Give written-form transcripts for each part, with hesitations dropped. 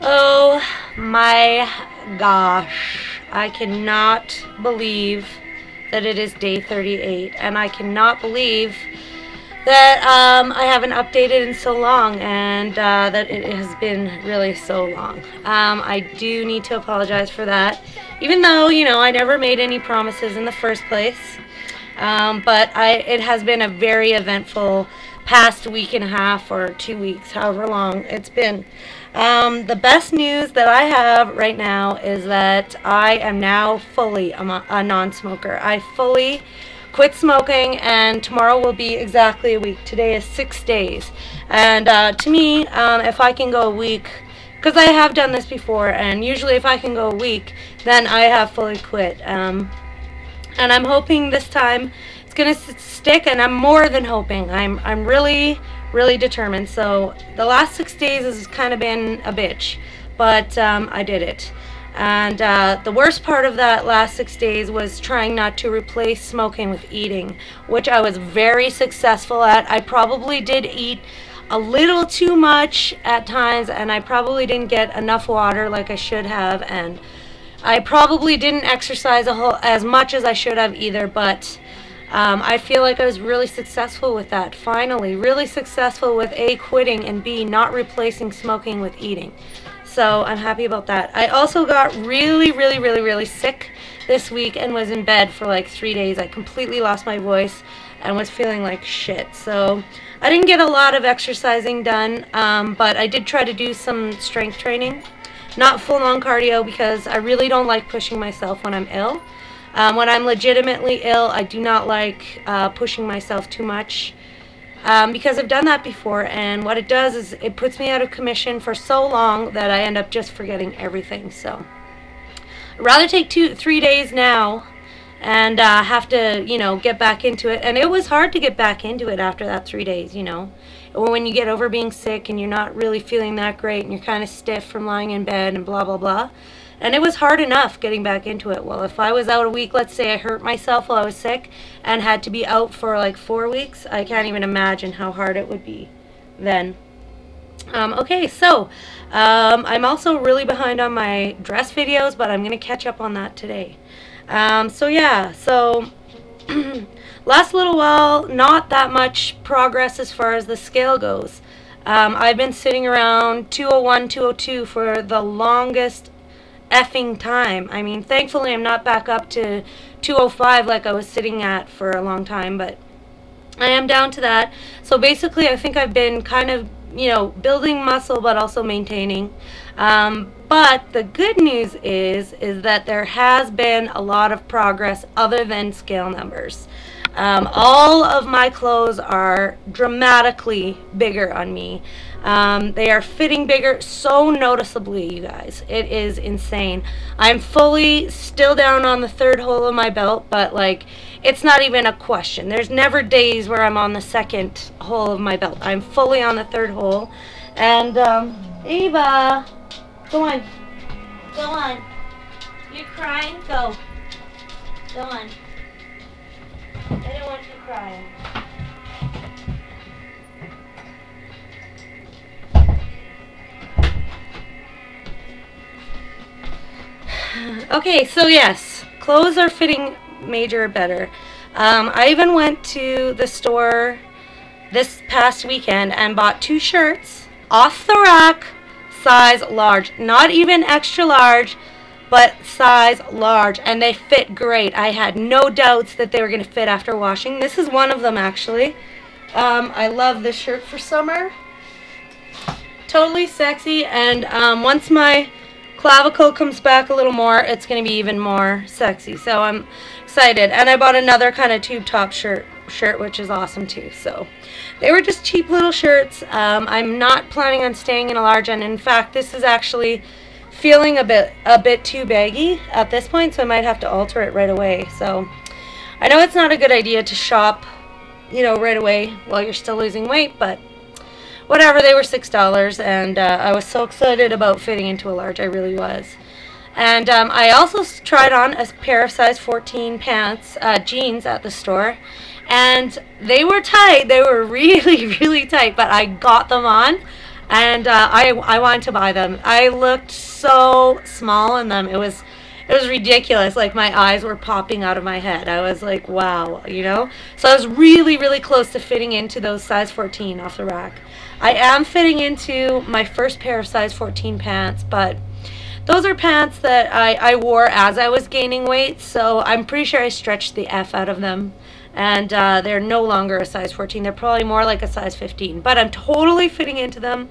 Oh my gosh. I cannot believe that it is day 38, and I cannot believe that I haven't updated in so long, and that it has been really so long. I do need to apologize for that, even though, you know, I never made any promises in the first place. But it has been a very eventful past week and a half or 2 weeks, however long it's been. The best news that I have right now is that I am now fully a non-smoker. I fully quit smoking, and tomorrow will be exactly a week. Today is 6 days. And to me, if I can go a week, because I have done this before, and usually if I can go a week, then I have fully quit. And I'm hoping this time it's going to stick, and I'm more than hoping. I'm really determined. So the last 6 days has kind of been a bitch, but I did it. And the worst part of that last 6 days was trying not to replace smoking with eating, which I was very successful at. I probably did eat a little too much at times, and I probably didn't get enough water like I should have, and I probably didn't exercise as much as I should have either, but I feel like I was really successful with that. Finally, really successful with A, quitting, and B, not replacing smoking with eating. So I'm happy about that. I also got really sick this week and was in bed for like 3 days. I completely lost my voice and was feeling like shit. So I didn't get a lot of exercising done, but I did try to do some strength training. Not full-on cardio, because I really don't like pushing myself when I'm ill. When I'm legitimately ill, I do not like pushing myself too much. Because I've done that before, and what it does is it puts me out of commission for so long that I end up just forgetting everything. So I'd rather take 2-3 days now and have to, you know, get back into it. And it was hard to get back into it after that 3 days, you know. When you get over being sick and you're not really feeling that great and you're kind of stiff from lying in bed and blah blah blah. And it was hard enough getting back into it. Well, if I was out a week, let's say I hurt myself while I was sick and had to be out for like 4 weeks, I can't even imagine how hard it would be then. Okay, so I'm also really behind on my dress videos, but I'm going to catch up on that today. So yeah, so last little while, not that much progress as far as the scale goes. I've been sitting around 201, 202 for the longest effing time. I mean, thankfully I'm not back up to 205 like I was sitting at for a long time, but I am down to that. So basically I think I've been kind of, you know, building muscle but also maintaining. But the good news is that there has been a lot of progress other than scale numbers. All of my clothes are dramatically bigger on me. They are fitting bigger so noticeably, you guys. It is insane. I'm fully still down on the 3rd hole of my belt, but like, it's not even a question. There's never days where I'm on the 2nd hole of my belt. I'm fully on the 3rd hole. And Ava, go on. Go on. You're crying? Go. Go on. I don't want you crying. Okay, so yes, clothes are fitting major better. I even went to the store this past weekend and bought 2 shirts off the rack, size large. Not even extra large, but size large, and they fit great. I had no doubts that they were going to fit after washing. This is one of them, actually. I love this shirt for summer. Totally sexy, and once my clavicle comes back a little more, it's going to be even more sexy. So I'm excited. And I bought another kind of tube top shirt, which is awesome too. So they were just cheap little shirts. I'm not planning on staying in a large, and in fact, this is actually feeling a bit too baggy at this point, so I might have to alter it right away. So I know it's not a good idea to shop, you know, right away while you're still losing weight, but whatever. They were $6, and I was so excited about fitting into a large. I really was. And I also tried on a pair of size 14 pants, jeans at the store, and they were tight. They were really tight, but I got them on. And I wanted to buy them. I looked so small in them. It was ridiculous. Like, my eyes were popping out of my head. I was like, wow, you know? So I was really, really close to fitting into those size 14 off the rack. I am fitting into my first pair of size 14 pants, but those are pants that I wore as I was gaining weight, so I'm pretty sure I stretched the F out of them. And they're no longer a size 14. They're probably more like a size 15. But I'm totally fitting into them.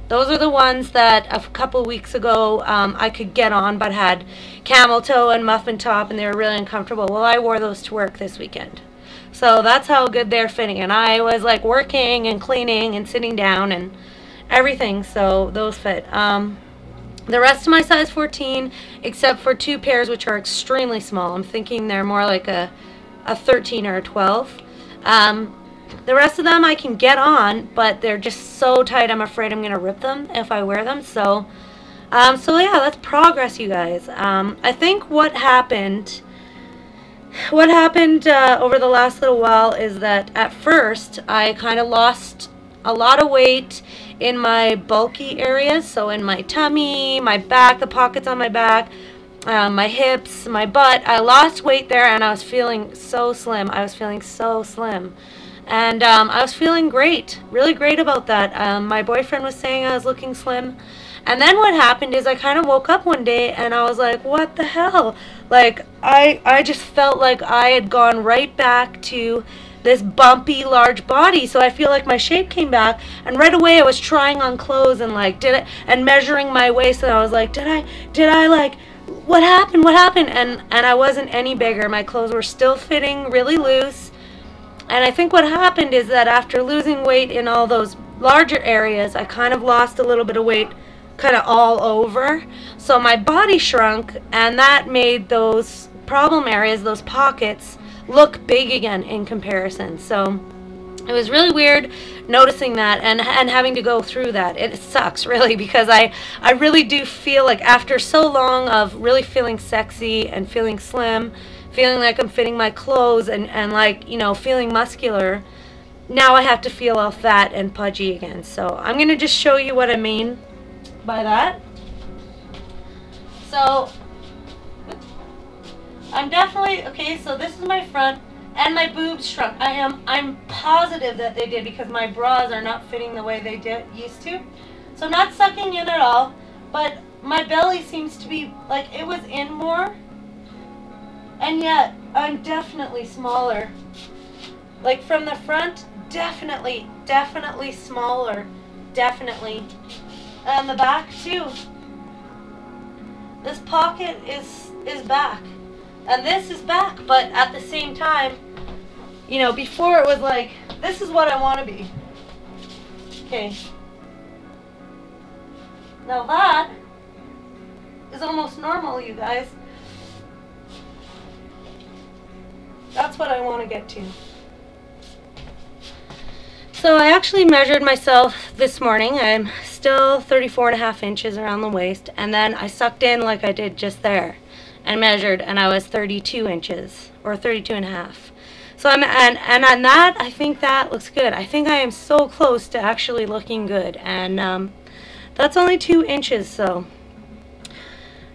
Those are the ones that a couple weeks ago I could get on, but had camel toe and muffin top, and they were really uncomfortable. Well, I wore those to work this weekend. So that's how good they're fitting. And I was like working and cleaning and sitting down and everything, so those fit. The rest of my size 14, except for two pairs which are extremely small. I'm thinking they're more like a 13 or a 12. The rest of them I can get on, but they're just so tight I'm afraid I'm going to rip them if I wear them. So yeah, that's progress, you guys. I think what happened over the last little while is that at first I kind of lost a lot of weight in my bulky areas, so in my tummy, my back, the pockets on my back, my hips, my butt. I lost weight there, and I was feeling so slim. I was feeling so slim. And I was feeling great, really great about that. My boyfriend was saying I was looking slim. And then what happened is I kind of woke up one day and I was like, what the hell? Like, I just felt like I had gone right back to this bumpy, large body. So I feel like my shape came back, and right away I was trying on clothes and like, and measuring my waist, and I was like, did I like, what happened? And I wasn't any bigger. My clothes were still fitting really loose. And I think what happened is that after losing weight in all those larger areas, I kind of lost a little bit of weight kind of all over. So my body shrunk, and that made those problem areas, those pockets, look big again in comparison. So it was really weird noticing that and having to go through that. It sucks, really, because I really do feel like after so long of really feeling sexy and feeling slim, feeling like I'm fitting my clothes and like, you know, feeling muscular, now I have to feel all fat and pudgy again. So I'm going to just show you what I mean by that. So I'm definitely, okay, so this is my front, and my boobs shrunk. I'm positive that they did, because my bras are not fitting the way they used to. So not sucking in at all, but my belly seems to be like it was in more. And yet, I'm definitely smaller. Like, from the front, definitely smaller. Definitely. And the back, too. This pocket is back. And this is back, but at the same time, you know, before it was like, this is what I want to be. Okay. Now that is almost normal, you guys. That's what I want to get to. So I actually measured myself this morning. I'm still 34.5 inches around the waist, and then I sucked in like I did just there and measured, and I was 32 inches or 32.5. So and on that, I think that looks good. I think I am so close to actually looking good, and that's only 2 inches. So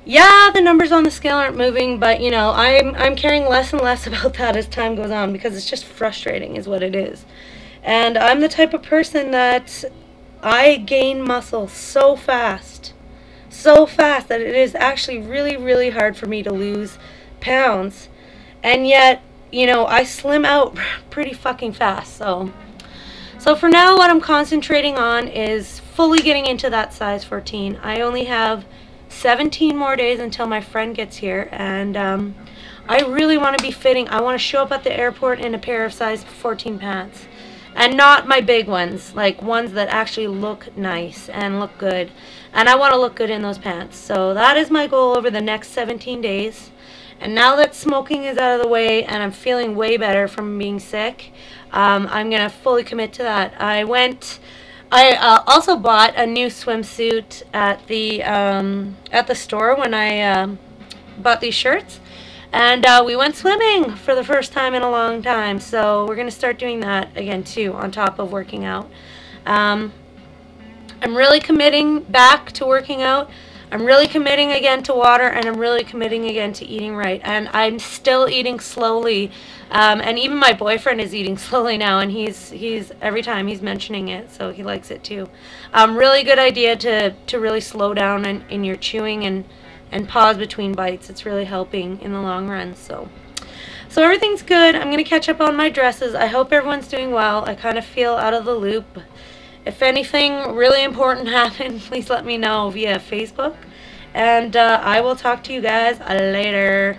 yeah, the numbers on the scale aren't moving, but you know, I'm caring less and less about that as time goes on, because it's just frustrating is what it is. And I'm the type of person that I gain muscle so fast that it is actually really, really hard for me to lose pounds. And yet, you know, I slim out pretty fucking fast. So for now, what I'm concentrating on is fully getting into that size 14. I only have 17 more days until my friend gets here, and I really want to be fitting. I want to show up at the airport in a pair of size 14 pants. And not my big ones, like ones that actually look nice and look good. And I want to look good in those pants. So that is my goal over the next 17 days. And now that smoking is out of the way and I'm feeling way better from being sick, I'm going to fully commit to that. I also bought a new swimsuit at the store when I bought these shirts. And we went swimming for the first time in a long time. So we're going to start doing that again too, on top of working out. I'm really committing back to working out. I'm really committing again to water, and I'm really committing again to eating right. And I'm still eating slowly, and even my boyfriend is eating slowly now, and he's every time he's mentioning it, so he likes it too. Really good idea to really slow down in your chewing and pause between bites. It's really helping in the long run. So everything's good. I'm gonna catch up on my dresses. I hope everyone's doing well. I kind of feel out of the loop. If anything really important happened, please let me know via Facebook. And I will talk to you guys later.